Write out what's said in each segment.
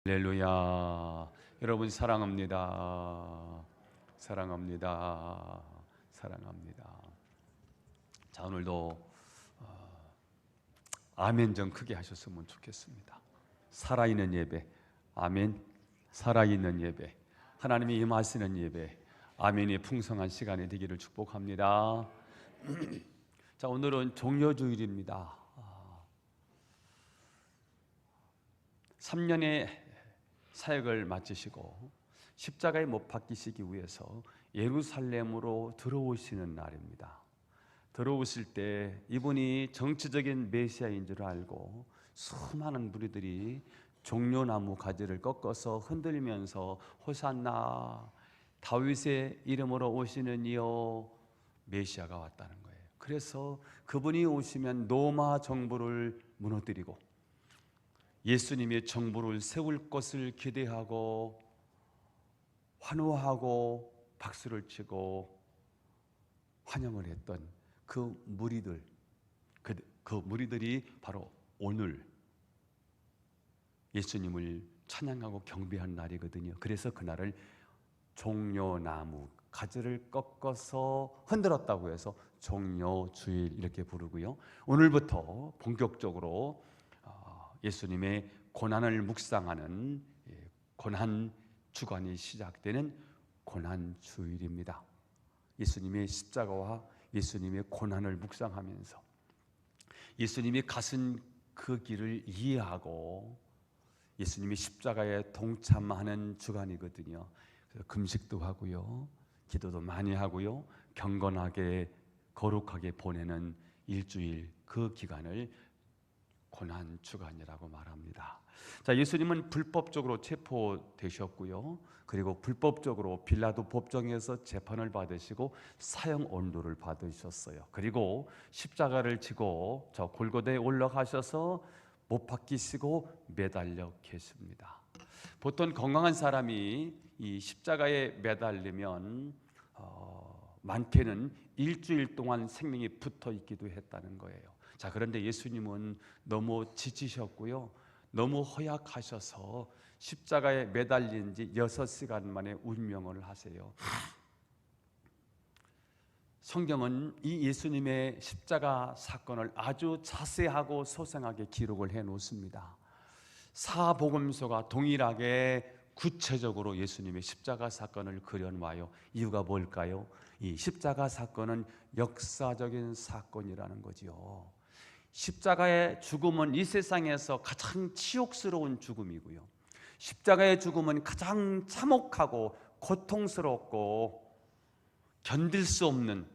할렐루야. 여러분 사랑합니다. 사랑합니다. 사랑합니다. 자, 오늘도 아멘 좀 크게 하셨으면 좋겠습니다. 살아있는 예배, 아멘. 살아있는 예배, 하나님이 임하시는 예배, 아멘이 풍성한 시간이 되기를 축복합니다. 자, 오늘은 종려주일입니다. 3년의 사역을 마치시고 십자가에 못 박히시기 위해서 예루살렘으로 들어오시는 날입니다. 들어오실 때 이분이 정치적인 메시아인 줄 알고 수많은 무리들이 종려나무 가지를 꺾어서 흔들면서 호산나 다윗의 이름으로 오시는 이여, 메시아가 왔다는 거예요. 그래서 그분이 오시면 로마 정부를 무너뜨리고 예수님의 정부를 세울 것을 기대하고 환호하고 박수를 치고 환영을 했던 그 무리들, 그 무리들이 바로 오늘 예수님을 찬양하고 경배한 날이거든요. 그래서 그날을 종려나무 가지를 꺾어서 흔들었다고 해서 종려주일 이렇게 부르고요. 오늘부터 본격적으로 예수님의 고난을 묵상하는 고난 주간이 시작되는 고난주일입니다. 예수님의 십자가와 예수님의 고난을 묵상하면서 예수님이 가신 그 길을 이해하고 예수님이 십자가에 동참하는 주간이거든요. 그래서 금식도 하고요, 기도도 많이 하고요, 경건하게 거룩하게 보내는 일주일, 그 기간을 고난 주간이라고 말합니다. 자, 예수님은 불법적으로 체포되셨고요, 그리고 불법적으로 빌라도 법정에서 재판을 받으시고 사형 온도를 받으셨어요. 그리고 십자가를 지고 저 골고다에 올라가셔서 못 박히시고 매달려 계십니다. 보통 건강한 사람이 이 십자가에 매달리면 많게는 일주일 동안 생명이 붙어 있기도 했다는 거예요. 자, 그런데 예수님은 너무 지치셨고요, 너무 허약하셔서 십자가에 매달린 지 6시간 만에 운명을 하세요. 성경은 이 예수님의 십자가 사건을 아주 자세하고 소상하게 기록을 해 놓습니다. 사복음서가 동일하게 구체적으로 예수님의 십자가 사건을 그려놔요. 이유가 뭘까요? 이 십자가 사건은 역사적인 사건이라는 거지요. 십자가의 죽음은 이 세상에서 가장 치욕스러운 죽음이고요, 십자가의 죽음은 가장 참혹하고 고통스럽고 견딜 수 없는,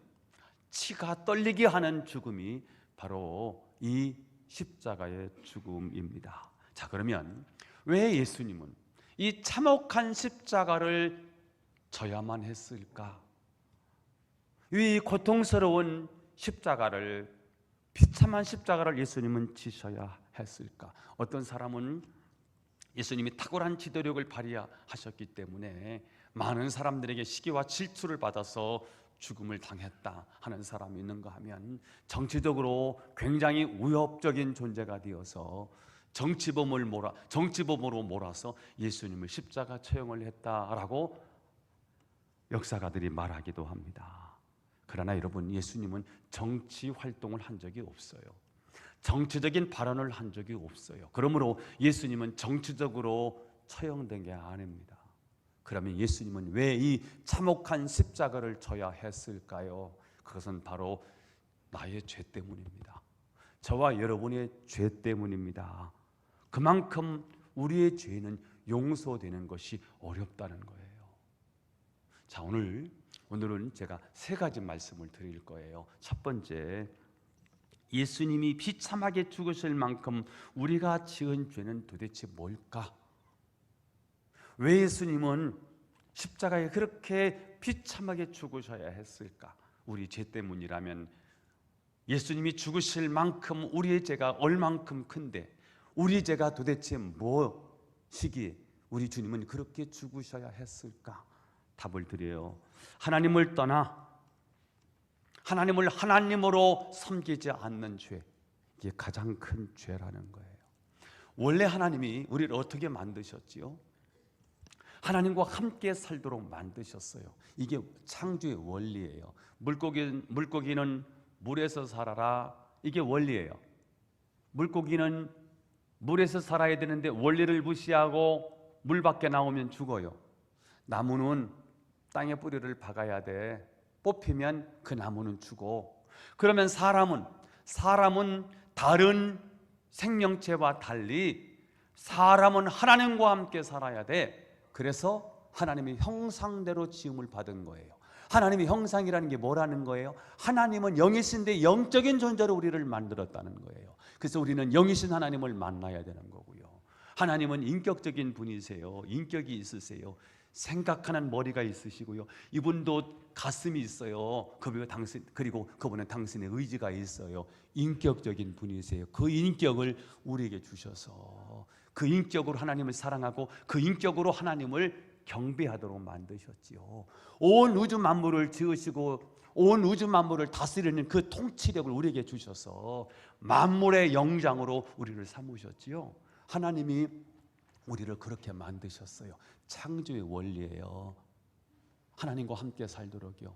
치가 떨리게 하는 죽음이 바로 이 십자가의 죽음입니다. 자, 그러면 왜 예수님은 이 참혹한 십자가를 져야만 했을까? 이 고통스러운 십자가를, 비참한 십자가를 예수님은 지셔야 했을까? 어떤 사람은 예수님이 탁월한 지도력을 발휘하셨기 때문에 많은 사람들에게 시기와 질투를 받아서 죽음을 당했다 하는 사람이 있는가 하면, 정치적으로 굉장히 위협적인 존재가 되어서 정치범으로 몰아서 예수님을 십자가 처형을 했다라고 역사가들이 말하기도 합니다. 그러나 여러분, 예수님은 정치 활동을 한 적이 없어요. 정치적인 발언을 한 적이 없어요. 그러므로 예수님은 정치적으로 처형된 게 아닙니다. 그러면 예수님은 왜 이 참혹한 십자가를 져야 했을까요? 그것은 바로 나의 죄 때문입니다. 저와 여러분의 죄 때문입니다. 그만큼 우리의 죄는 용서되는 것이 어렵다는 거예요. 자, 오늘은 제가 3가지 말씀을 드릴 거예요. 첫 번째, 예수님이 비참하게 죽으실 만큼 우리가 지은 죄는 도대체 뭘까? 왜 예수님은 십자가에 그렇게 비참하게 죽으셔야 했을까? 우리 죄 때문이라면 예수님이 죽으실 만큼 우리의 죄가 얼만큼 큰데 우리 죄가 도대체 무엇이기에 우리 주님은 그렇게 죽으셔야 했을까? 답을 드려요. 하나님을 떠나 하나님을 하나님으로 섬기지 않는 죄, 이게 가장 큰 죄라는 거예요. 원래 하나님이 우리를 어떻게 만드셨지요? 하나님과 함께 살도록 만드셨어요. 이게 창조의 원리예요. 물고기는 물에서 살아라. 이게 원리예요. 물고기는 물에서 살아야 되는데 원리를 무시하고 물 밖에 나오면 죽어요. 나무는 땅에 뿌리를 박아야 돼. 뽑히면 그 나무는 죽어. 그러면 사람은 다른 생명체와 달리 사람은 하나님과 함께 살아야 돼. 그래서 하나님의 형상대로 지음을 받은 거예요. 하나님의 형상이라는 게 뭐라는 거예요? 하나님은 영이신데 영적인 존재로 우리를 만들었다는 거예요. 그래서 우리는 영이신 하나님을 만나야 되는 거고요. 하나님은 인격적인 분이세요. 인격이 있으세요. 생각하는 머리가 있으시고요. 이분도 가슴이 있어요. 그리고 그분은 당신의 의지가 있어요. 인격적인 분이세요. 그 인격을 우리에게 주셔서 그 인격으로 하나님을 사랑하고 그 인격으로 하나님을 경배하도록 만드셨지요. 온 우주 만물을 지으시고 온 우주 만물을 다스리는 그 통치력을 우리에게 주셔서 만물의 영장으로 우리를 삼으셨지요. 하나님이 우리를 그렇게 만드셨어요. 창조의 원리예요. 하나님과 함께 살도록요.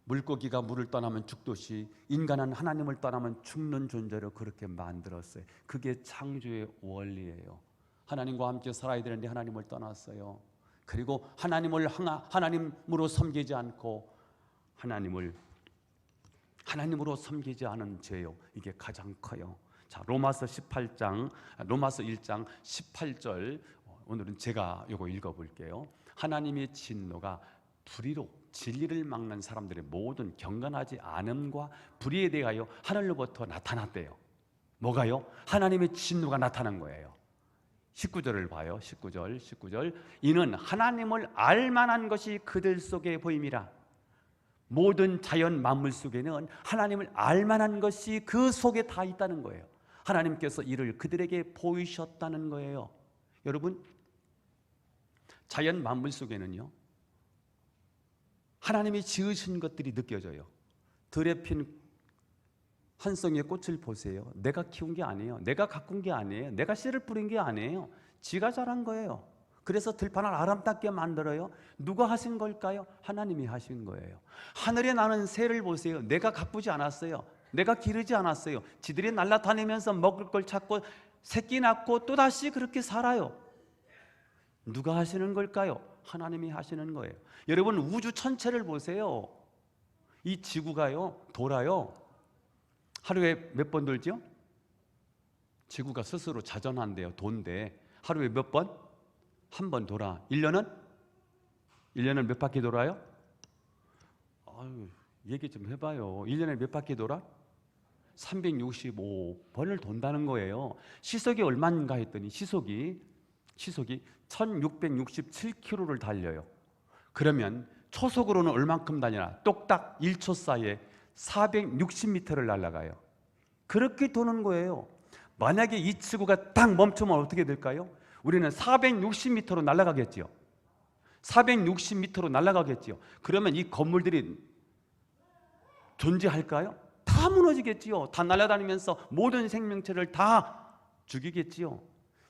물고기가 물을 떠나면 죽듯이 인간은 하나님을 떠나면 죽는 존재로 그렇게 만들었어요. 그게 창조의 원리예요. 하나님과 함께 살아야 되는데 하나님을 떠났어요. 그리고 하나님으로 섬기지 않고 하나님으로 섬기지 않은 죄요. 이게 가장 커요. 자, 로마서 1장 18절 오늘은 제가 이거 읽어볼게요. 하나님의 진노가 불의로 진리를 막는 사람들의 모든 경건하지 않음과 불의에 대하여 하늘로부터 나타났대요. 뭐가요? 하나님의 진노가 나타난 거예요. 19절을 봐요. 19절 이는 하나님을 알만한 것이 그들 속에 보임이라. 모든 자연 만물 속에는 하나님을 알만한 것이 그 속에 다 있다는 거예요. 하나님께서 이를 그들에게 보이셨다는 거예요. 여러분, 자연 만물 속에는요 하나님이 지으신 것들이 느껴져요. 들에 핀 한 송이의 꽃을 보세요. 내가 키운 게 아니에요. 내가 가꾼 게 아니에요. 내가 씨를 뿌린 게 아니에요. 지가 자란 거예요. 그래서 들판을 아름답게 만들어요. 누가 하신 걸까요? 하나님이 하신 거예요. 하늘에 나는 새를 보세요. 내가 가꾸지 않았어요. 내가 기르지 않았어요. 지들이 날아다니면서 먹을 걸 찾고 새끼 낳고 또다시 그렇게 살아요. 누가 하시는 걸까요? 하나님이 하시는 거예요. 여러분, 우주 전체를 보세요. 이 지구가요 돌아요. 하루에 몇 번 돌죠? 지구가 스스로 자전한대요. 돈대. 하루에 몇 번? 한 번 돌아. 1년은 몇 바퀴 돌아요? 아유, 얘기 좀 해봐요. 1년에 몇 바퀴 돌아? 365번을 돈다는 거예요. 시속이 얼마인가 했더니 시속이 1667km를 달려요. 그러면 초속으로는 얼만큼 다니나? 똑딱 1초 사이에 460m를 날아가요. 그렇게 도는 거예요. 만약에 이 지구가 딱 멈추면 어떻게 될까요? 우리는 460m로 날아가겠지요. 460m로 날아가겠지요. 그러면 이 건물들이 존재할까요? 다 무너지겠지요. 다 날아다니면서 모든 생명체를 다 죽이겠지요.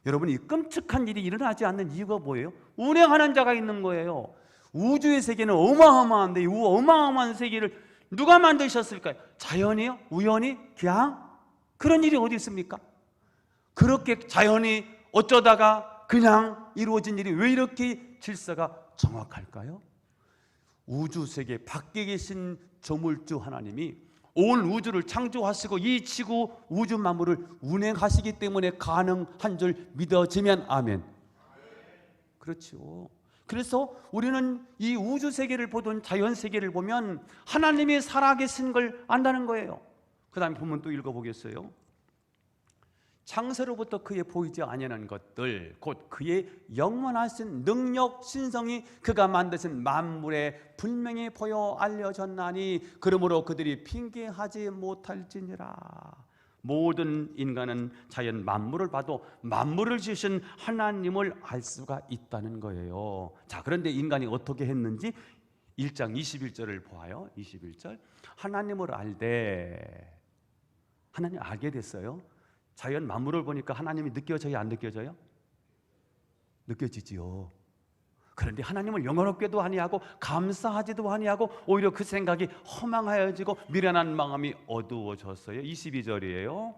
여러분, 이 끔찍한 일이 일어나지 않는 이유가 뭐예요? 운행하는 자가 있는 거예요. 우주의 세계는 어마어마한데 이 어마어마한 세계를 누가 만드셨을까요? 자연이요? 우연히? 그냥? 그런 일이 어디 있습니까? 그렇게 자연이 어쩌다가 그냥 이루어진 일이 왜 이렇게 질서가 정확할까요? 우주 세계 밖에 계신 조물주 하나님이 온 우주를 창조하시고 이 지구 우주 만물을 운행하시기 때문에 가능한 줄 믿어지면 아멘. 그렇죠. 그래서 우리는 이 우주 세계를 보든 자연 세계를 보면 하나님이 살아계신 걸 안다는 거예요. 그 다음에 본문 또 읽어보겠어요. 창세로부터 그의 보이지 아니하는 것들 곧 그의 영원하신 능력 신성이 그가 만드신 만물에 분명히 보여 알려졌나니 그러므로 그들이 핑계하지 못할지니라. 모든 인간은 자연 만물을 봐도 만물을 지으신 하나님을 알 수가 있다는 거예요. 자, 그런데 인간이 어떻게 했는지 1장 21절을 보아요. 21절 하나님을 알되 하나님 알게 됐어요. 자연 만물을 보니까 하나님이 느껴져요, 안 느껴져요? 느껴지지요. 그런데 하나님을 영원롭게도 아니하고 감사하지도 아니하고 오히려 그 생각이 허망하여지고 미련한 마음이 어두워졌어요. 22절이에요.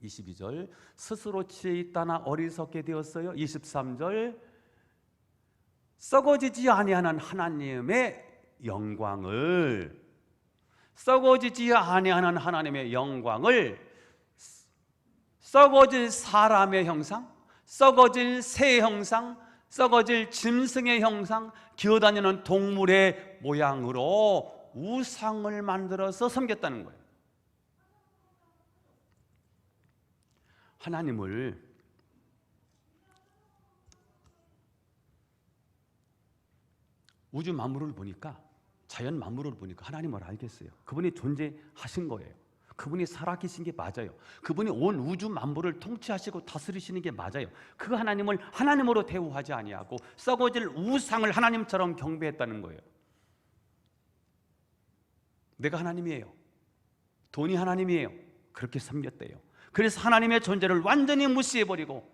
22절 스스로 지혜 있다나 어리석게 되었어요. 23절 썩어지지 아니하는 하나님의 영광을 썩어지지 아니하는 하나님의 영광을 썩어질 사람의 형상, 썩어질 새 형상, 썩어질 짐승의 형상, 기어다니는 동물의 모양으로 우상을 만들어서 섬겼다는 거예요. 하나님을 우주 만물을 보니까, 자연 만물을 보니까 하나님을 알겠어요. 그분이 존재하신 거예요. 그분이 살아계신 게 맞아요. 그분이 온 우주 만물을 통치하시고 다스리시는 게 맞아요. 그 하나님을 하나님으로 대우하지 아니하고 썩어질 우상을 하나님처럼 경배했다는 거예요. 내가 하나님이에요. 돈이 하나님이에요. 그렇게 섬겼대요. 그래서 하나님의 존재를 완전히 무시해버리고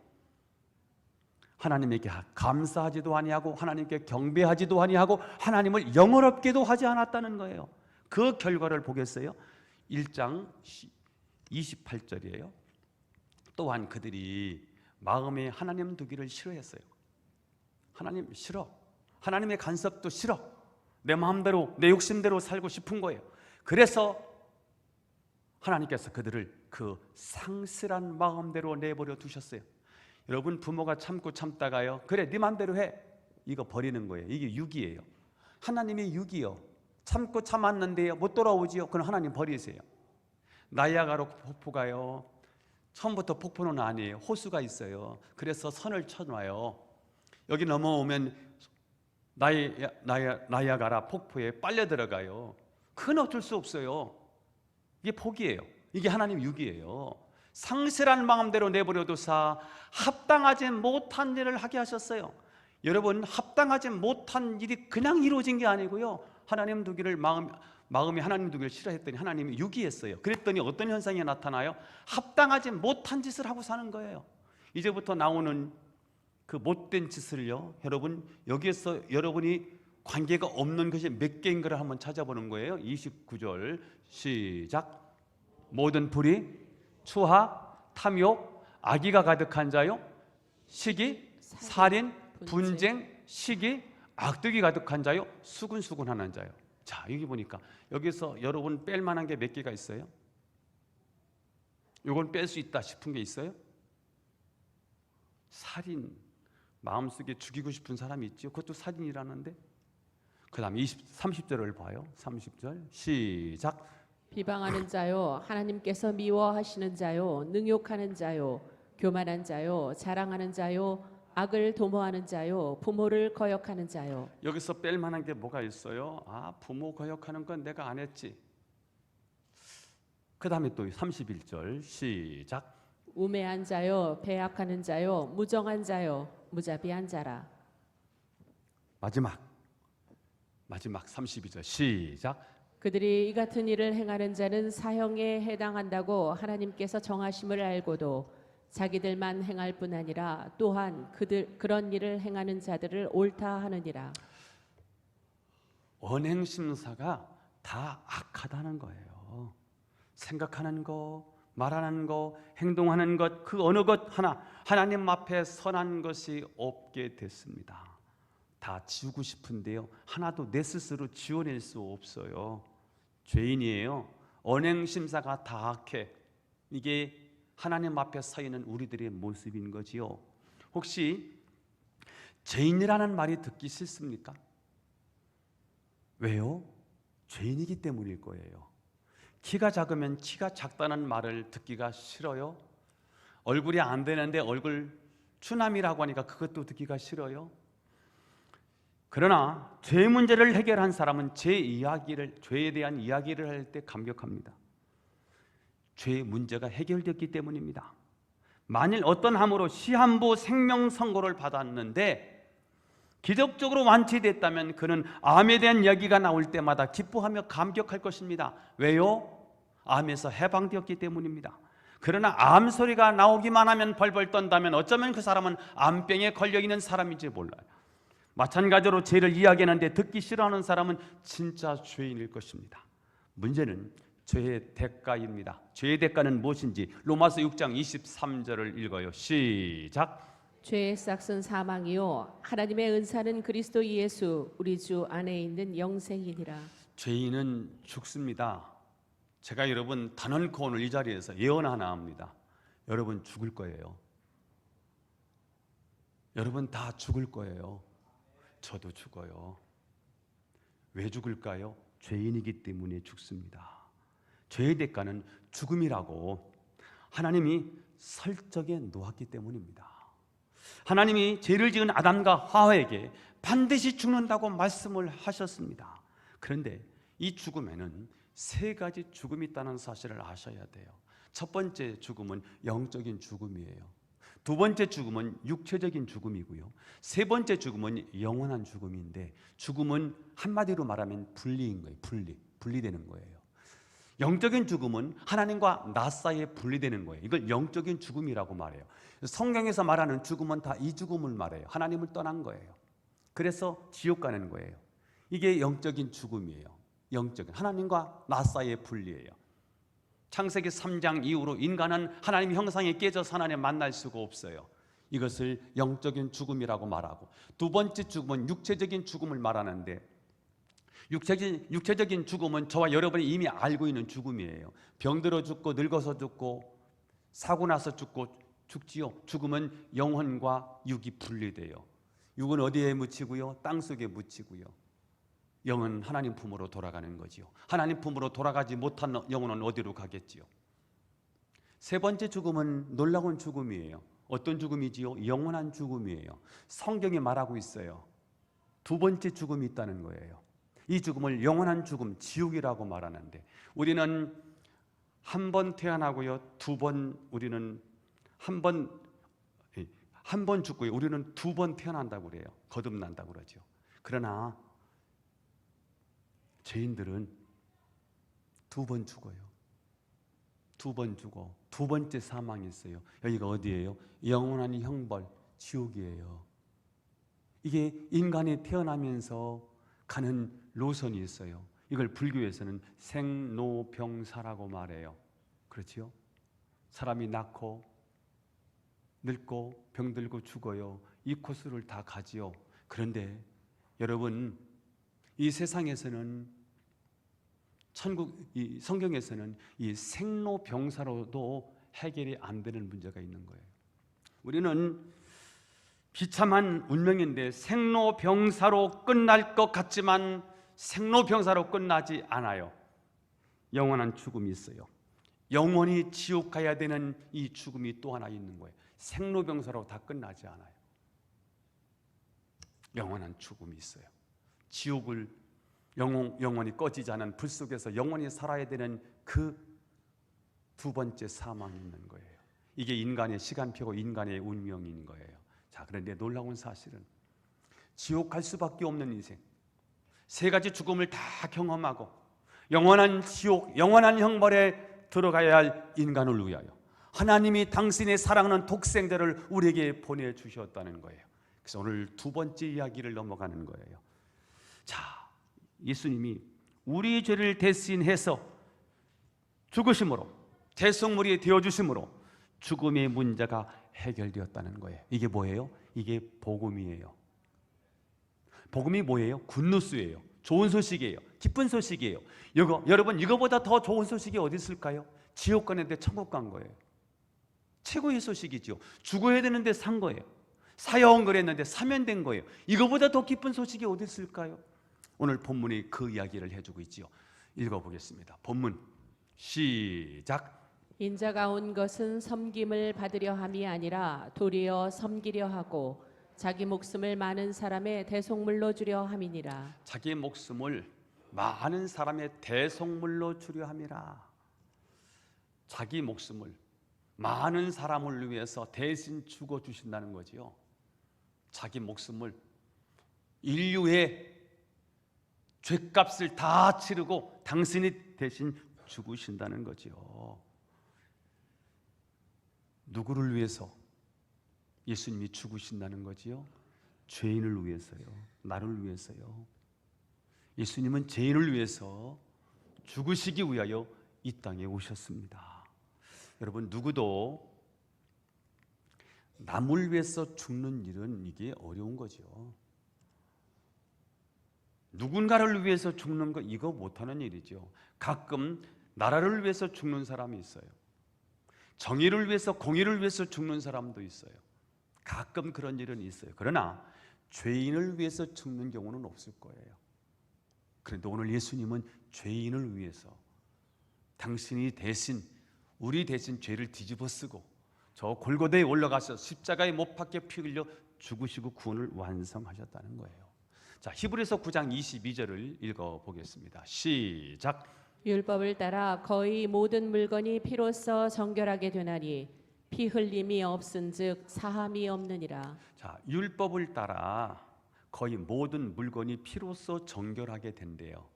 하나님에게 감사하지도 아니하고 하나님께 경배하지도 아니하고 하나님을 영원롭게도 하지 않았다는 거예요. 그 결과를 보겠어요. 1장 28절이에요. 또한 그들이 마음에 하나님 두기를 싫어했어요. 하나님 싫어. 하나님의 간섭도 싫어. 내 마음대로 내 욕심대로 살고 싶은 거예요. 그래서 하나님께서 그들을 그 상실한 마음대로 내버려 두셨어요. 여러분, 부모가 참고 참다가요, 그래 네 마음대로 해, 이거 버리는 거예요. 이게 육이에요. 하나님이 육이요. 참고 참았는데요 못 돌아오지요. 그럼 하나님 버리세요. 나이아가라 폭포가요, 처음부터 폭포는 아니에요. 호수가 있어요. 그래서 선을 쳐놔요. 여기 넘어오면 나이아가라 폭포에 빨려 들어가요. 그건 어쩔 수 없어요. 이게 복이에요. 이게 하나님 육이에요. 상실한 마음대로 내버려두사 합당하지 못한 일을 하게 하셨어요. 여러분, 합당하지 못한 일이 그냥 이루어진 게 아니고요, 하나님 두기를 마음이 하나님 두기를 싫어했더니 하나님이 유기했어요. 그랬더니 어떤 현상이 나타나요? 합당하지 못한 짓을 하고 사는 거예요. 이제부터 나오는 그 못된 짓을요, 여러분, 여기에서 여러분이 관계가 없는 것이 몇 개인가를 한번 찾아보는 거예요. 29절 시작. 모든 불의, 추하, 탐욕, 악의가 가득한 자요, 시기, 살인, 분쟁, 시기, 악독이 가득한 자요, 수군수군하는 자요. 자, 여기 보니까 여기서 여러분 뺄 만한 게 몇 개가 있어요? 이건 뺄 수 있다 싶은 게 있어요? 살인, 마음속에 죽이고 싶은 사람이 있죠. 그것도 살인이라는데. 그 다음 30절을 봐요. 30절 시작. 비방하는 자요, 하나님께서 미워하시는 자요, 능욕하는 자요, 교만한 자요, 자랑하는 자요, 악을 도모하는 자요, 부모를 거역하는 자요. 여기서 뺄 만한 게 뭐가 있어요? 아, 부모 거역하는 건 내가 안 했지. 그 다음에 또 31절 시작. 우매한 자요, 배악하는 자요, 무정한 자요, 무자비한 자라. 마지막 32절 시작. 그들이 이 같은 일을 행하는 자는 사형에 해당한다고 하나님께서 정하심을 알고도 자기들만 행할 뿐 아니라 또한 그런 일을 행하는 자들을 옳다 하느니라. 언행심사가 다 악하다는 거예요. 생각하는 거, 말하는 거, 행동하는 것, 그 어느 것 하나 하나님 앞에 선한 것이 없게 됐습니다. 다 지우고 싶은데요, 하나도 내 스스로 지워낼 수 없어요. 죄인이에요. 언행심사가 다 악해. 이게 하나님 앞에 서 있는 우리들의 모습인 거지요. 혹시 죄인이라는 말이 듣기 싫습니까? 왜요? 죄인이기 때문일 거예요. 키가 작으면 키가 작다는 말을 듣기가 싫어요? 얼굴이 안 되는데 얼굴 추남이라고 하니까 그것도 듣기가 싫어요? 그러나 죄 문제를 해결한 사람은 죄에 대한 이야기를 할 때 감격합니다. 죄의 문제가 해결됐기 때문입니다. 만일 어떤 함으로 시한부 생명 선고를 받았는데 기적적으로 완치됐다면 그는 암에 대한 이야기가 나올 때마다 기뻐하며 감격할 것입니다. 왜요? 암에서 해방되었기 때문입니다. 그러나 암 소리가 나오기만 하면 벌벌 떤다면 어쩌면 그 사람은 암병에 걸려있는 사람인지 몰라요. 마찬가지로 죄를 이야기하는데 듣기 싫어하는 사람은 진짜 죄인일 것입니다. 문제는 죄의 대가입니다. 죄의 대가는 무엇인지 로마서 6장 23절을 읽어요. 시작. 죄의 싹은 사망이요 하나님의 은사는 그리스도 예수 우리 주 안에 있는 영생이니라. 죄인은 죽습니다. 제가 여러분 단언코 오늘 이 자리에서 예언 하나 합니다. 여러분 죽을 거예요. 여러분 다 죽을 거예요. 저도 죽어요. 왜 죽을까요? 죄인이기 때문에 죽습니다. 죄의 대가는 죽음이라고 하나님이 설정해 놓았기 때문입니다. 하나님이 죄를 지은 아담과 하와에게 반드시 죽는다고 말씀을 하셨습니다. 그런데 이 죽음에는 세 가지 죽음이 있다는 사실을 아셔야 돼요. 첫 번째 죽음은 영적인 죽음이에요. 두 번째 죽음은 육체적인 죽음이고요. 세 번째 죽음은 영원한 죽음인데, 죽음은 한마디로 말하면 분리인 거예요. 분리되는 거예요. 영적인 죽음은 하나님과 나 사이에 분리되는 거예요. 이걸 영적인 죽음이라고 말해요. 성경에서 말하는 죽음은 다 이 죽음을 말해요. 하나님을 떠난 거예요. 그래서 지옥 가는 거예요. 이게 영적인 죽음이에요. 영적인 하나님과 나 사이의 분리예요. 창세기 3장 이후로 인간은 하나님 형상에 깨져서 하나님 만날 수가 없어요. 이것을 영적인 죽음이라고 말하고, 두 번째 죽음은 육체적인 죽음을 말하는데, 육체적인 죽음은 저와 여러분이 이미 알고 있는 죽음이에요. 병들어 죽고 늙어서 죽고 사고 나서 죽지요. 죽음은 영혼과 육이 분리돼요. 육은 어디에 묻히고요? 땅속에 묻히고요. 영은 하나님 품으로 돌아가는 거지요. 하나님 품으로 돌아가지 못한 영혼은 어디로 가겠지요? 세 번째 죽음은 놀라운 죽음이에요. 어떤 죽음이지요? 영원한 죽음이에요. 성경이 말하고 있어요. 두 번째 죽음이 있다는 거예요. 이 죽음을 영원한 죽음, 지옥이라고 말하는데, 우리는 한 번 태어나고요, 우리는 한 번 죽고요, 우리는 두 번 태어난다고 그래요. 거듭난다고 그러죠. 그러나 죄인들은 두 번 죽어요. 두 번 죽어. 두 번째 사망이 있어요. 여기가 어디예요? 영원한 형벌, 지옥이에요. 이게 인간이 태어나면서 가는 노선이 있어요. 이걸 불교에서는 생로병사라고 말해요. 그렇지요? 사람이 낳고 늙고 병들고 죽어요. 이 코스를 다 가지요. 그런데 여러분, 이 세상에서는 이 성경에서는 이 생로병사로도 해결이 안 되는 문제가 있는 거예요. 우리는 비참한 운명인데 생로병사로 끝날 것 같지만 생로병사로 끝나지 않아요. 영원한 죽음이 있어요. 영원히 지옥 가야 되는 이 죽음이 또 하나 있는 거예요. 생로병사로 다 끝나지 않아요. 영원한 죽음이 있어요. 지옥을 영원히 꺼지지 않은 불 속에서 영원히 살아야 되는 그 두 번째 사망이 있는 거예요. 이게 인간의 시간표고 인간의 운명인 거예요. 자, 그런데 놀라운 사실은 지옥 갈 수밖에 없는 인생, 세 가지 죽음을 다 경험하고 영원한 지옥, 영원한 형벌에 들어가야 할 인간을 위하여 하나님이 당신의 사랑하는 독생자를 우리에게 보내주셨다는 거예요. 그래서 오늘 두 번째 이야기를 넘어가는 거예요. 자, 예수님이 우리 죄를 대신해서 죽으심으로, 대속물이 되어주심으로 죽음의 문제가 해결되었다는 거예요. 이게 뭐예요? 이게 복음이에요. 복음이 뭐예요? 굿뉴스예요. 좋은 소식이에요. 기쁜 소식이에요. 여러분, 이거보다 더 좋은 소식이 어디 있을까요? 지옥 가는데 천국 간 거예요. 최고의 소식이죠. 죽어야 되는데 산 거예요. 사형 그랬는데 사면된 거예요. 이거보다 더 기쁜 소식이 어디 있을까요? 오늘 본문이 그 이야기를 해주고 있지요. 읽어보겠습니다. 본문 시작. 인자가 온 것은 섬김을 받으려 함이 아니라 도리어 섬기려 하고 자기 목숨을 많은 사람의 대속물로 주려 함이니라. 자기 목숨을 많은 사람의 대속물로 주려 함이라. 자기 목숨을 많은 사람을 위해서 대신 죽어 주신다는 거지요. 자기 목숨을, 인류의 죄값을 다 치르고 당신이 대신 죽으신다는 거지요. 누구를 위해서 예수님이 죽으신다는 거지요? 죄인을 위해서요. 나를 위해서요. 예수님은 죄인을 위해서 죽으시기 위하여 이 땅에 오셨습니다. 여러분, 누구도 남을 위해서 죽는 일은 이게 어려운 거죠. 누군가를 위해서 죽는 거 이거 못하는 일이죠. 가끔 나라를 위해서 죽는 사람이 있어요. 정의를 위해서, 공의를 위해서 죽는 사람도 있어요. 가끔 그런 일은 있어요. 그러나 죄인을 위해서 죽는 경우는 없을 거예요. 그런데 오늘 예수님은 죄인을 위해서 당신이 대신, 우리 대신 죄를 뒤집어 쓰고 저 골고다에 올라가서 십자가에 못 박혀 피 흘려 죽으시고 구원을 완성하셨다는 거예요. 자, 히브리서 9장 22절을 읽어보겠습니다. 시작. 율법을 따라 거의 모든 물건이 피로써 정결하게 되나니 피 흘림이 없은즉 사함이 없느니라. 자, 율법을 따라 거의 모든 물건이 피로써 정결하게 된대요.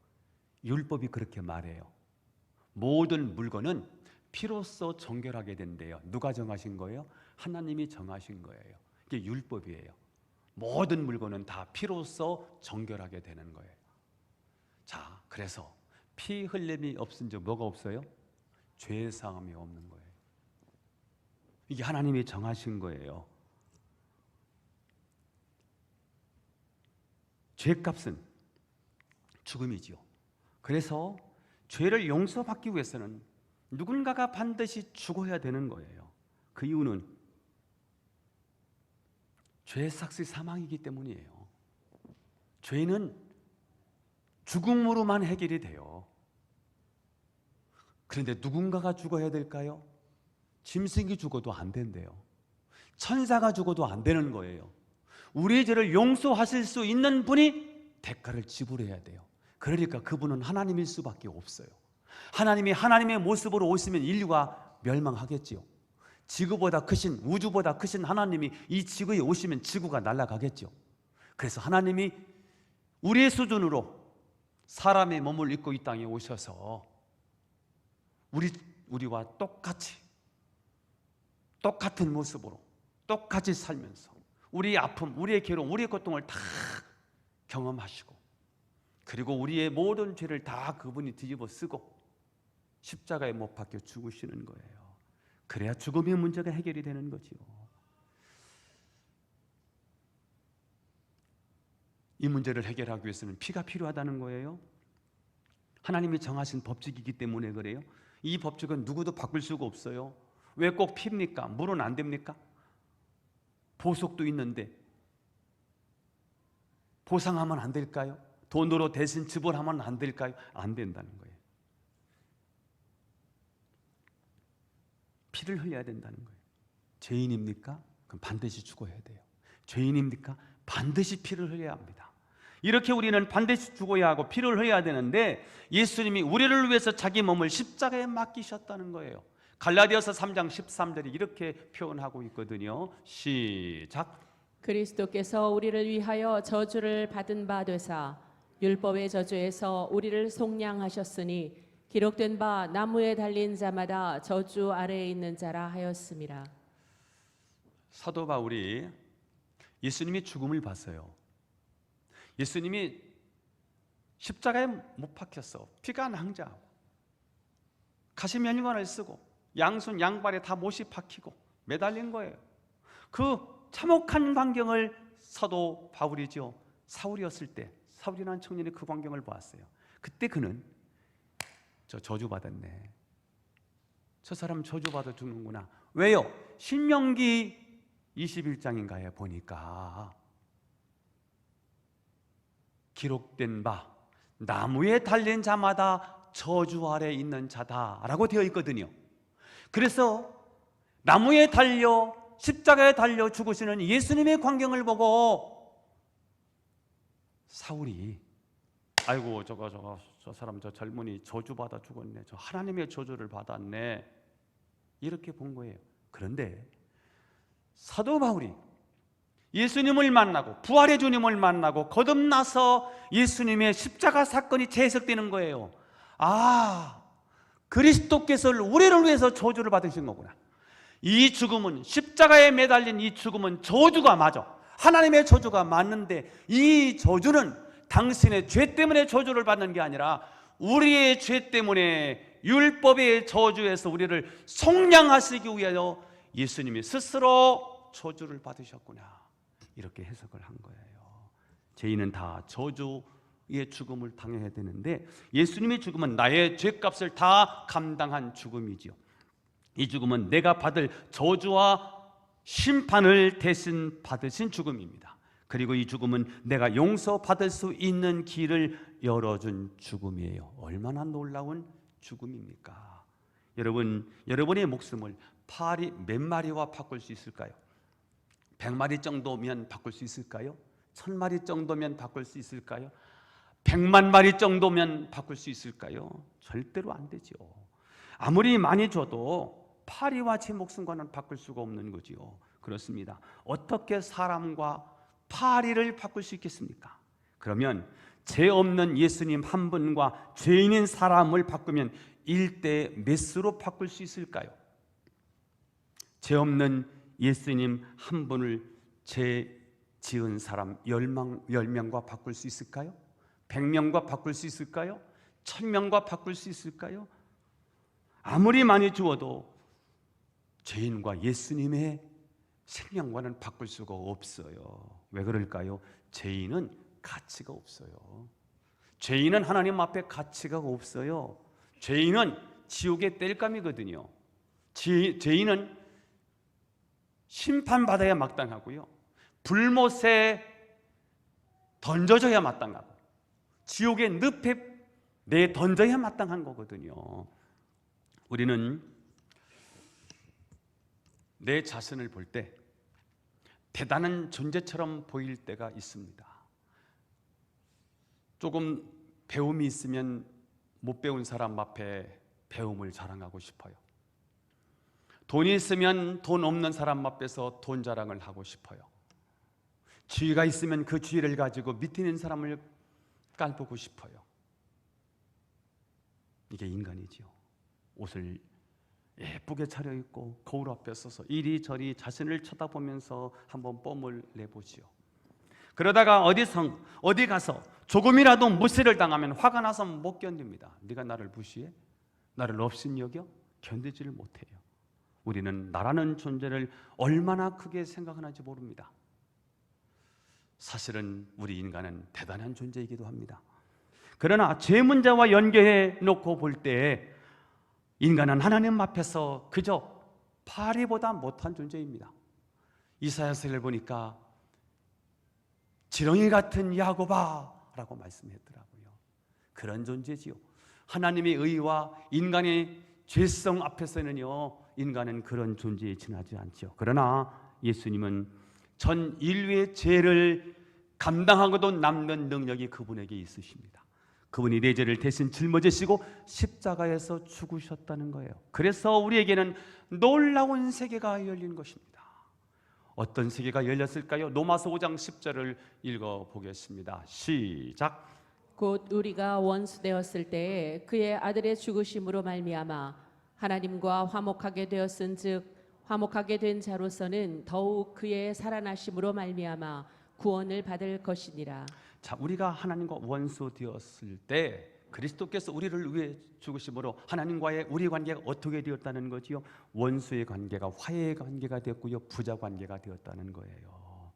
율법이 그렇게 말해요. 모든 물건은 피로써 정결하게 된대요. 누가 정하신 거예요? 하나님이 정하신 거예요. 이게 율법이에요. 모든 물건은 다 피로써 정결하게 되는 거예요. 자, 그래서 피 흘림이 없은즉 뭐가 없어요? 죄 사함이 없는 거예요. 이게 하나님이 정하신 거예요. 죄값은 죽음이지요. 그래서 죄를 용서받기 위해서는 누군가가 반드시 죽어야 되는 거예요. 그 이유는 죄의 삭시 사망이기 때문이에요. 죄는 죽음으로만 해결이 돼요. 그런데 누군가가 죽어야 될까요? 짐승이 죽어도 안 된대요. 천사가 죽어도 안 되는 거예요. 우리의 죄를 용서하실 수 있는 분이 대가를 지불해야 돼요. 그러니까 그분은 하나님일 수밖에 없어요. 하나님이 하나님의 모습으로 오시면 인류가 멸망하겠지요. 지구보다 크신, 우주보다 크신 하나님이 이 지구에 오시면 지구가 날아가겠죠. 그래서 하나님이 우리의 수준으로 사람의 몸을 입고 이 땅에 오셔서 우리와 똑같은 모습으로 똑같이 살면서 우리의 아픔, 우리의 괴로움, 우리의 고통을 다 경험하시고, 그리고 우리의 모든 죄를 다 그분이 뒤집어 쓰고 십자가에 못 박혀 죽으시는 거예요. 그래야 죽음의 문제가 해결이 되는 거지요. 이 문제를 해결하기 위해서는 피가 필요하다는 거예요. 하나님이 정하신 법칙이기 때문에 그래요. 이 법칙은 누구도 바꿀 수가 없어요. 왜 꼭 피입니까? 물은 안 됩니까? 보석도 있는데 보상하면 안 될까요? 돈으로 대신 지불하면 안 될까요? 안 된다는 거예요. 피를 흘려야 된다는 거예요. 죄인입니까? 그럼 반드시 죽어야 돼요. 죄인입니까? 반드시 피를 흘려야 합니다. 이렇게 우리는 반드시 죽어야 하고 피를 흘려야 되는데 예수님이 우리를 위해서 자기 몸을 십자가에 맡기셨다는 거예요. 갈라디아서 3장 13절이 이렇게 표현하고 있거든요. 시작. 그리스도께서 우리를 위하여 저주를 받은 바 되사 율법의 저주에서 우리를 속량하셨으니 기록된 바 나무에 달린 자마다 저주 아래에 있는 자라 하였음이라. 사도 바울이 예수님이 죽음을 봤어요. 예수님이 십자가에 못 박혔어. 피가 낭자하고 가시면류관을 쓰고 양손 양발에 다 못이 박히고 매달린 거예요. 그 참혹한 광경을 사도 바울이죠. 사울이었을 때, 사울이라는 청년이 그 광경을 보았어요. 그때 그는 저 저주받았네. 저 사람 저주받아 죽는구나. 왜요? 신명기 21장인가에 보니까 기록된 바 나무에 달린 자마다 저주 아래 있는 자다라고 되어 있거든요. 그래서 나무에 달려 십자가에 달려 죽으시는 예수님의 광경을 보고 사울이 아이고 저 사람 저 젊은이 저주받아 죽었네. 저 하나님의 저주를 받았네. 이렇게 본 거예요. 그런데 사도 바울이 예수님을 만나고 부활의 주님을 만나고 거듭나서 예수님의 십자가 사건이 재해석되는 거예요. 아, 그리스도께서 우리를 위해서 저주를 받으신 거구나. 이 죽음은, 십자가에 매달린 이 죽음은 저주가 맞아. 하나님의 저주가 맞는데, 이 저주는 당신의 죄 때문에 저주를 받는 게 아니라 우리의 죄 때문에 율법의 저주에서 우리를 속량하시기 위하여 예수님이 스스로 저주를 받으셨구나, 이렇게 해석을 한 거예요. 죄인은 다 저주의 죽음을 당해야 되는데, 예수님의 죽음은 나의 죄값을 다 감당한 죽음이지요. 이 죽음은 내가 받을 저주와 심판을 대신 받으신 죽음입니다. 그리고 이 죽음은 내가 용서받을 수 있는 길을 열어준 죽음이에요. 얼마나 놀라운 죽음입니까? 여러분의 목숨을 파리 몇 마리와 바꿀 수 있을까요? 100마리 정도면 바꿀 수 있을까요? 1000마리 정도면 바꿀 수 있을까요? 100만 마리 정도면 바꿀 수 있을까요? 절대로 안 되죠. 아무리 많이 줘도 파리와 제 목숨과는 바꿀 수가 없는 거지요. 그렇습니다. 어떻게 사람과 파리를 바꿀 수 있겠습니까? 그러면 죄 없는 예수님 한 분과 죄인인 사람을 바꾸면 1대 몇 수로 바꿀 수 있을까요? 죄 없는 예수님 한 분을 죄 지은 사람 10명과 바꿀 수 있을까요? 100명과 바꿀 수 있을까요? 1000명과 바꿀 수 있을까요? 아무리 많이 주어도 죄인과 예수님의 생명과는 바꿀 수가 없어요. 왜 그럴까요? 죄인은 가치가 없어요. 죄인은 하나님 앞에 가치가 없어요. 죄인은 지옥의 땔감이거든요. 죄인은 심판받아야 마땅하고요, 불못에 던져져야 마땅하고, 지옥의 늪에 내던져야 마땅한 거거든요. 우리는 내 자신을 볼 때 대단한 존재처럼 보일 때가 있습니다. 조금 배움이 있으면 못 배운 사람 앞에 배움을 자랑하고 싶어요. 돈이 있으면 돈 없는 사람 앞에서 돈 자랑을 하고 싶어요. 지위가 있으면 그 지위를 가지고 밑에 있는 사람을 깔보고 싶어요. 이게 인간이지요. 옷을 예쁘게 차려입고 거울 앞에 서서 이리저리 자신을 쳐다보면서 한번 뽐을 내보지요. 그러다가 어디 가서 조금이라도 무시를 당하면 화가 나서 못 견딥니다. 네가 나를 무시해? 나를 업신여겨? 견디지를 못해요. 우리는 나라는 존재를 얼마나 크게 생각하는지 모릅니다. 사실은 우리 인간은 대단한 존재이기도 합니다. 그러나 죄 문제와 연계해 놓고 볼 때 인간은 하나님 앞에서 그저 파리보다 못한 존재입니다. 이사야서를 보니까 지렁이 같은 야곱아라고 말씀했더라고요. 그런 존재지요. 하나님의 의와 인간의 죄성 앞에서는요, 인간은 그런 존재에 지나지 않죠. 그러나 예수님은 전 인류의 죄를 감당하고도 남는 능력이 그분에게 있으십니다. 그분이 내 죄를 대신 짊어지시고 십자가에서 죽으셨다는 거예요. 그래서 우리에게는 놀라운 세계가 열린 것입니다. 어떤 세계가 열렸을까요? 로마서 5장 10절을 읽어보겠습니다. 시작. 곧 우리가 원수 되었을 때에 그의 아들의 죽으심으로 말미암아 하나님과 화목하게 되었은즉 화목하게 된 자로서는 더욱 그의 살아나심으로 말미암아 구원을 받을 것이니라. 자, 우리가 하나님과 원수 되었을 때 그리스도께서 우리를 위해 죽으심으로 하나님과의 우리 관계가 어떻게 되었다는 거지요? 원수의 관계가 화해의 관계가 되었고요, 부자 관계가 되었다는 거예요.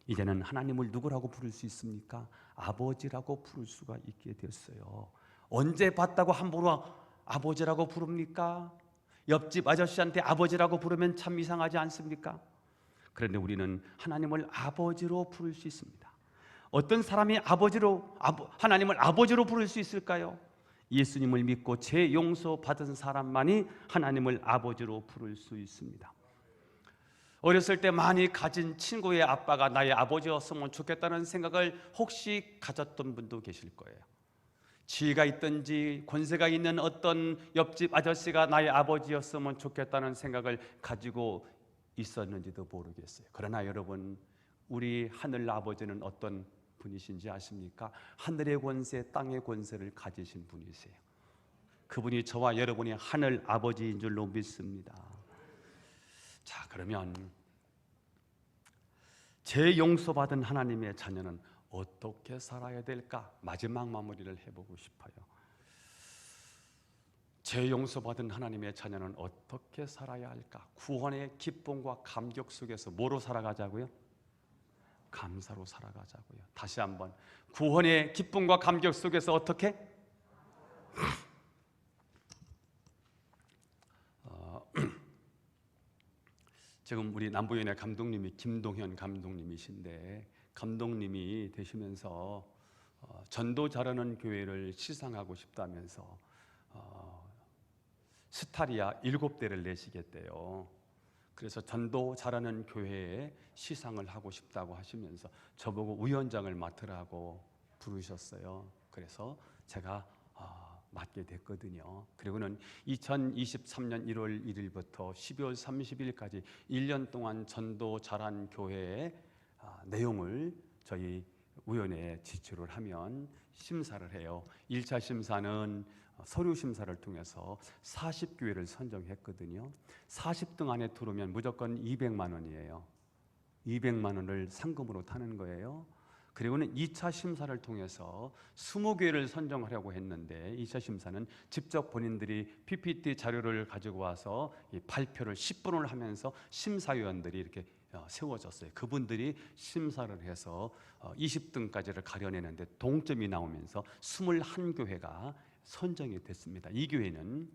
이제는 하나님을 누구라고 부를 수 있습니까? 아버지라고 부를 수가 있게 되었어요. 언제 봤다고 함부로 아버지라고 부릅니까? 옆집 아저씨한테 아버지라고 부르면 참 이상하지 않습니까? 그런데 우리는 하나님을 아버지로 부를 수 있습니다. 어떤 사람이 하나님을 아버지로 부를 수 있을까요? 예수님을 믿고 죄 용서 받은 사람만이 하나님을 아버지로 부를 수 있습니다. 어렸을 때 많이 가진 친구의 아빠가 나의 아버지였으면 좋겠다는 생각을 혹시 가졌던 분도 계실 거예요. 지위가 있든지 권세가 있는 어떤 옆집 아저씨가 나의 아버지였으면 좋겠다는 생각을 가지고 있었는지도 모르겠어요. 그러나 여러분, 우리 하늘 아버지는 어떤 분이신지 아십니까? 하늘의 권세, 땅의 권세를 가지신 분이세요. 그분이 저와 여러분이 하늘 아버지인 줄로 믿습니다. 자, 그러면 재용서받은 하나님의 자녀는 어떻게 살아야 될까? 마지막 마무리를 해보고 싶어요. 재용서받은 하나님의 자녀는 어떻게 살아야 할까? 구원의 기쁨과 감격 속에서 뭐로 살아가자고요? 감사로 살아가자고요. 다시 한번, 구원의 기쁨과 감격 속에서 어떻게? 지금 우리 남부연의 감독님이 김동현 감독님이신데, 감독님이 되시면서 전도 잘하는 교회를 시상하고 싶다면서 스타리아 7대를 내시겠대요. 그래서 전도 잘하는 교회에 시상을 하고 싶다고 하시면서 저보고 위원장을 맡으라고 부르셨어요. 그래서 제가 맡게 됐거든요. 그리고는 2023년 1월 1일부터 12월 30일까지 1년 동안 전도 잘한 교회의 내용을 저희 위원회에 지출을 하면 심사를 해요. 1차 심사는 서류 심사를 통해서 40교회를 선정했거든요. 40등 안에 들어오면 무조건 200만 원이에요. 200만 원을 상금으로 타는 거예요. 그리고는 2차 심사를 통해서 20교회를 선정하려고 했는데, 2차 심사는 직접 본인들이 PPT 자료를 가지고 와서 이 발표를 10분을 하면서 심사위원들이 이렇게 세워졌어요. 그분들이 심사를 해서 20등까지를 가려내는데 동점이 나오면서 21교회가 선정이 됐습니다. 이 교회는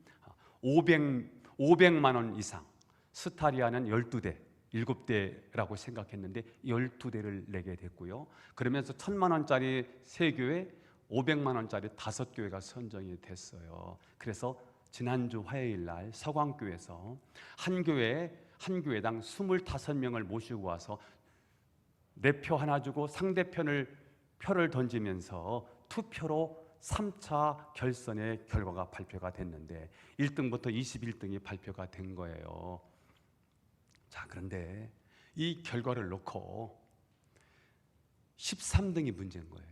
500만 원 이상, 스타리아는 12대, 7대라고 생각했는데 12대를 내게 됐고요. 그러면서 1,000만 원짜리 3교회, 500만 원짜리 5교회가 선정이 됐어요. 그래서 지난주 화요일 날 서광교에서 한 교회당 25명을 모시고 와서 내 표 하나 주고 상대편을 표를 던지면서 투표로 3차 결선의 결과가 발표가 됐는데 1등부터 21등이 발표가 된 거예요. 자, 그런데 이 결과를 놓고 13등이 문제인 거예요.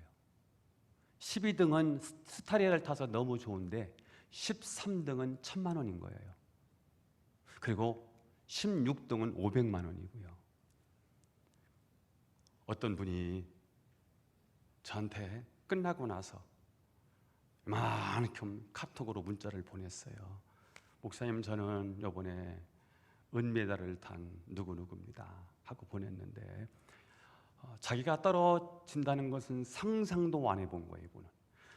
12등은 스타리아를 타서 너무 좋은데 13등은 1,000만 원인 거예요. 그리고 16등은 500만 원이고요. 어떤 분이 저한테 끝나고 나서 이만큼 카톡으로 문자를 보냈어요. 목사님, 저는 이번에 은메달을 탄 누구누구입니다 하고 보냈는데 자기가 떨어진다는 것은 상상도 안 해본 거예요. 이분은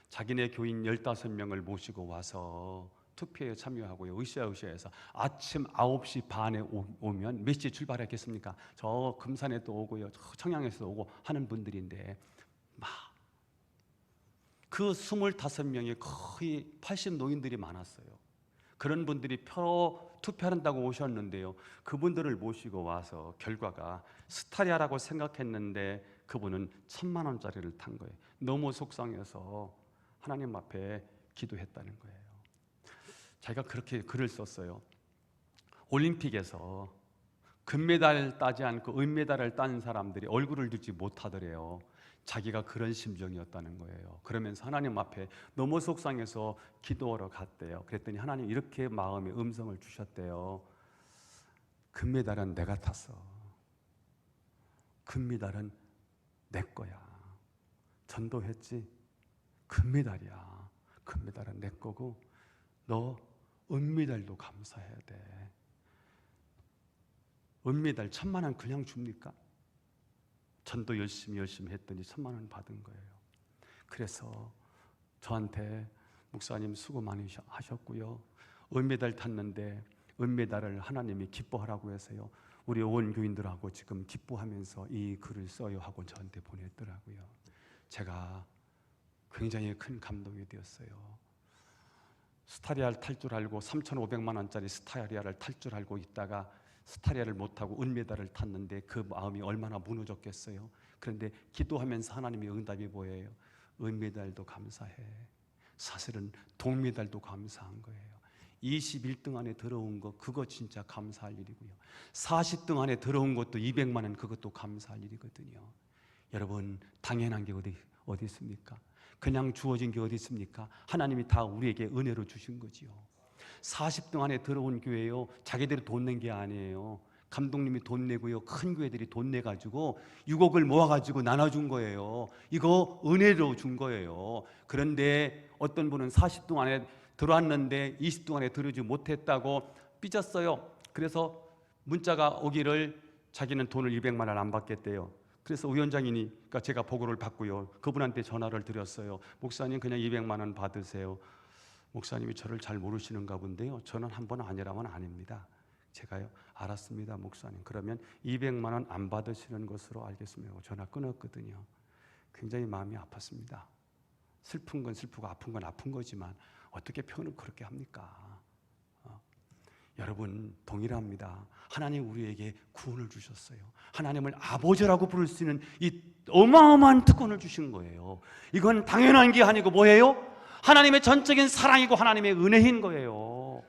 자기네 교인 15명을 모시고 와서 투표에 참여하고요. 으쌰으쌰해서 아침 9시 반에 오면 몇 시에 출발했겠습니까? 저 금산에도 오고요, 저 청양에서도 오고 하는 분들인데 막 그 25명이 거의 80 노인들이 많았어요. 그런 분들이 투표한다고 오셨는데요, 그분들을 모시고 와서 결과가 스타리아라고 생각했는데 그분은 1,000만 원짜리를 탄 거예요. 너무 속상해서 하나님 앞에 기도했다는 거예요. 자기가 그렇게 글을 썼어요. 올림픽에서 금메달 따지 않고 은메달을 딴 사람들이 얼굴을 들지 못하더래요. 자기가 그런 심정이었다는 거예요. 그러면서 하나님 앞에 너무 속상해서 기도하러 갔대요. 그랬더니 하나님 이렇게 마음에 음성을 주셨대요. 금메달은 내가 탔어. 금메달은 내 거야. 전도했지? 금메달이야. 금메달은 내 거고 너 은메달도 감사해야 돼. 은메달 1,000만 원 그냥 줍니까? 전도 열심히 했더니 1,000만 원 받은 거예요. 그래서 저한테 목사님 수고 많이 하셨고요, 은메달 탔는데 은메달을 하나님이 기뻐하라고 해서요, 우리 원교인들하고 지금 기뻐하면서 이 글을 써요 하고 저한테 보냈더라고요. 제가 굉장히 큰 감동이 되었어요. 스타리아를 탈 줄 알고 3,500만 원짜리 스타리아를 탈 줄 알고 있다가 스타리아를 못하고 은메달을 탔는데 그 마음이 얼마나 무너졌겠어요. 그런데 기도하면서 하나님의 응답이 뭐예요? 은메달도 감사해. 사실은 동메달도 감사한 거예요. 21등 안에 들어온 거 그거 진짜 감사할 일이고요. 40등 안에 들어온 것도 200만 원 그것도 감사할 일이거든요. 여러분, 당연한 게 어디 있습니까? 그냥 주어진 게 어디 있습니까? 하나님이 다 우리에게 은혜로 주신 거지요. 40등 안에 들어온 교회요, 자기들이 돈 낸 게 아니에요. 감독님이 돈 내고요, 큰 교회들이 돈 내가지고 6억을 모아가지고 나눠준 거예요. 이거 은혜로 준 거예요. 그런데 어떤 분은 40동 안에 들어왔는데 20동 안에 들어오지 못했다고 삐졌어요. 그래서 문자가 오기를 자기는 돈을 200만 원 안 받겠대요. 그래서 위원장이니까 제가 보고를 받고요, 그분한테 전화를 드렸어요. 목사님, 그냥 200만 원 받으세요. 목사님이 저를 잘 모르시는가 본데요, 저는 한 번 아니라면 아닙니다. 제가요, 알았습니다 목사님, 그러면 200만 원 안 받으시는 것으로 알겠습니다. 전화 끊었거든요. 굉장히 마음이 아팠습니다. 슬픈 건 슬프고 아픈 건 아픈 거지만 어떻게 표현을 그렇게 합니까? 여러분, 동일합니다. 하나님 우리에게 구원을 주셨어요. 하나님을 아버지라고 부를 수 있는 이 어마어마한 특권을 주신 거예요. 이건 당연한 게 아니고 뭐예요? 하나님의 전적인 사랑이고 하나님의 은혜인 거예요.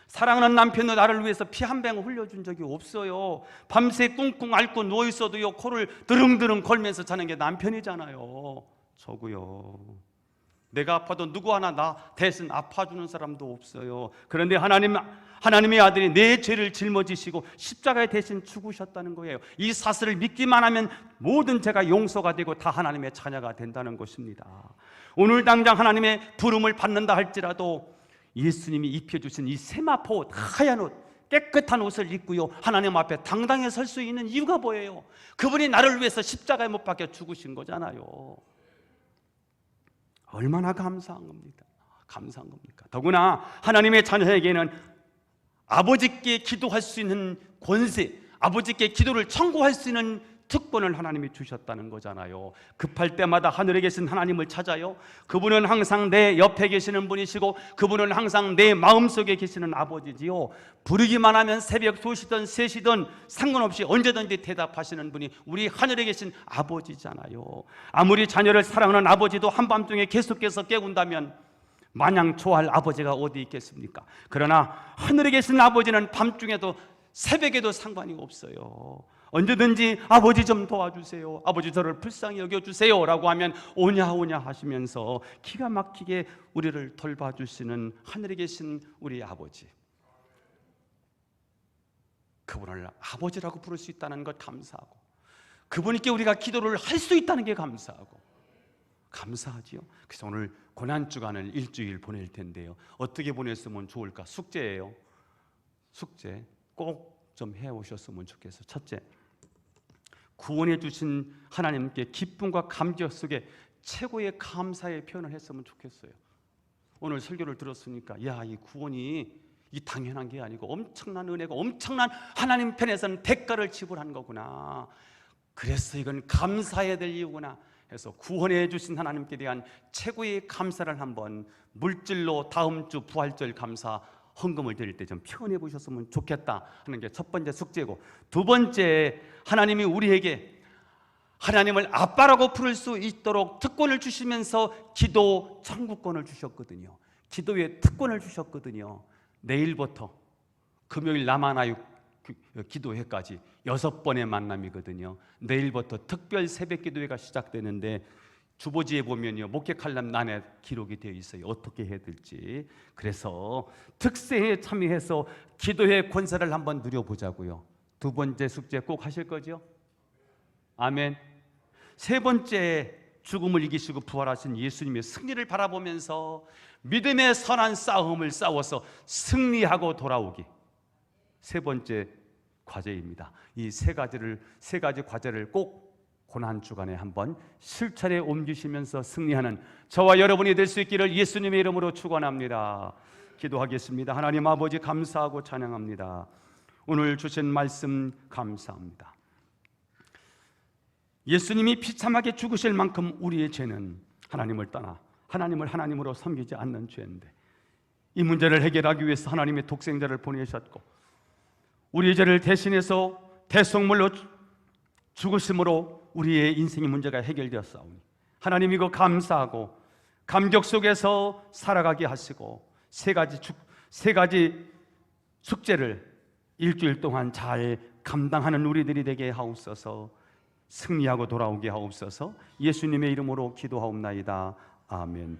사랑하는 남편도 나를 위해서 피 한 방울 흘려준 적이 없어요. 밤새 꿍꿍 앓고 누워있어도요, 코를 드릉드릉 걸면서 자는 게 남편이잖아요. 저고요. 내가 아파도 누구 하나 나 대신 아파주는 사람도 없어요. 그런데 하나님의 아들이 내 죄를 짊어지시고 십자가에 대신 죽으셨다는 거예요. 이 사실을 믿기만 하면 모든 죄가 용서가 되고 다 하나님의 자녀가 된다는 것입니다. 오늘 당장 하나님의 부름을 받는다 할지라도 예수님이 입혀주신 이 세마포 옷, 하얀 옷, 깨끗한 옷을 입고요, 하나님 앞에 당당히 설 수 있는 이유가 뭐예요? 그분이 나를 위해서 십자가에 못 박혀 죽으신 거잖아요. 얼마나 감사한 겁니까? 감사한 겁니까? 더구나 하나님의 자녀에게는 아버지께 기도할 수 있는 권세, 아버지께 기도를 청구할 수 있는 특권을 하나님이 주셨다는 거잖아요. 급할 때마다 하늘에 계신 하나님을 찾아요. 그분은 항상 내 옆에 계시는 분이시고 그분은 항상 내 마음속에 계시는 아버지지요. 부르기만 하면 새벽 2시든 3시든 상관없이 언제든지 대답하시는 분이 우리 하늘에 계신 아버지잖아요. 아무리 자녀를 사랑하는 아버지도 한밤중에 계속해서 깨운다면 마냥 좋아할 아버지가 어디 있겠습니까? 그러나 하늘에 계신 아버지는 밤중에도 새벽에도 상관이 없어요. 언제든지 아버지 좀 도와주세요, 아버지 저를 불쌍히 여겨주세요 라고 하면 오냐 오냐 하시면서 기가 막히게 우리를 돌봐주시는 하늘에 계신 우리 아버지, 그분을 아버지라고 부를 수 있다는 것 감사하고, 그분께 우리가 기도를 할 수 있다는 게 감사하고, 감사하지요. 그래서 오늘 고난주간을 일주일 보낼 텐데요, 어떻게 보냈으면 좋을까? 숙제예요. 숙제 꼭 좀 해오셨으면 좋겠어요. 첫째, 구원해 주신 하나님께 기쁨과 감격 속에 최고의 감사의 표현을 했으면 좋겠어요. 오늘 설교를 들었으니까 야, 이 구원이 이 당연한 게 아니고 엄청난 은혜고 엄청난 하나님 편에서는 대가를 지불한 거구나, 그래서 이건 감사해야 될 이유구나 해서 구원해 주신 하나님께 대한 최고의 감사를 한번 물질로 다음 주 부활절 감사 헌금을 드릴 때 좀 표현해 보셨으면 좋겠다 하는 게 첫 번째 숙제고, 두 번째, 하나님이 우리에게 하나님을 아빠라고 부를 수 있도록 특권을 주시면서 기도 청구권을 주셨거든요. 기도의 특권을 주셨거든요. 내일부터 금요일 남아나육 기도회까지 6번의 만남이거든요. 내일부터 특별 새벽 기도회가 시작되는데 주보지에 보면요, 목회 칼럼 난에 기록이 되어 있어요. 어떻게 해야 될지. 그래서 특세에 참여해서 기도의 권세를 한번 누려보자고요. 두 번째 숙제 꼭 하실 거죠? 아멘. 세 번째, 죽음을 이기시고 부활하신 예수님의 승리를 바라보면서 믿음의 선한 싸움을 싸워서 승리하고 돌아오기. 세 번째 과제입니다. 이 세 가지 과제를 꼭 고난주간에 한번 실천에 옮기시면서 승리하는 저와 여러분이 될 수 있기를 예수님의 이름으로 축원합니다. 기도하겠습니다. 하나님 아버지, 감사하고 찬양합니다. 오늘 주신 말씀 감사합니다. 예수님이 비참하게 죽으실 만큼 우리의 죄는 하나님을 떠나 하나님을 하나님으로 섬기지 않는 죄인데, 이 문제를 해결하기 위해서 하나님의 독생자를 보내셨고 우리의 죄를 대신해서 대속물로 죽으심으로 우리의 인생의 문제가 해결되었사오니 하나님 이거 감사하고 감격 속에서 살아가게 하시고 세 가지 숙제를 일주일 동안 잘 감당하는 우리들이 되게 하옵소서. 승리하고 돌아오게 하옵소서. 예수님의 이름으로 기도하옵나이다. 아멘.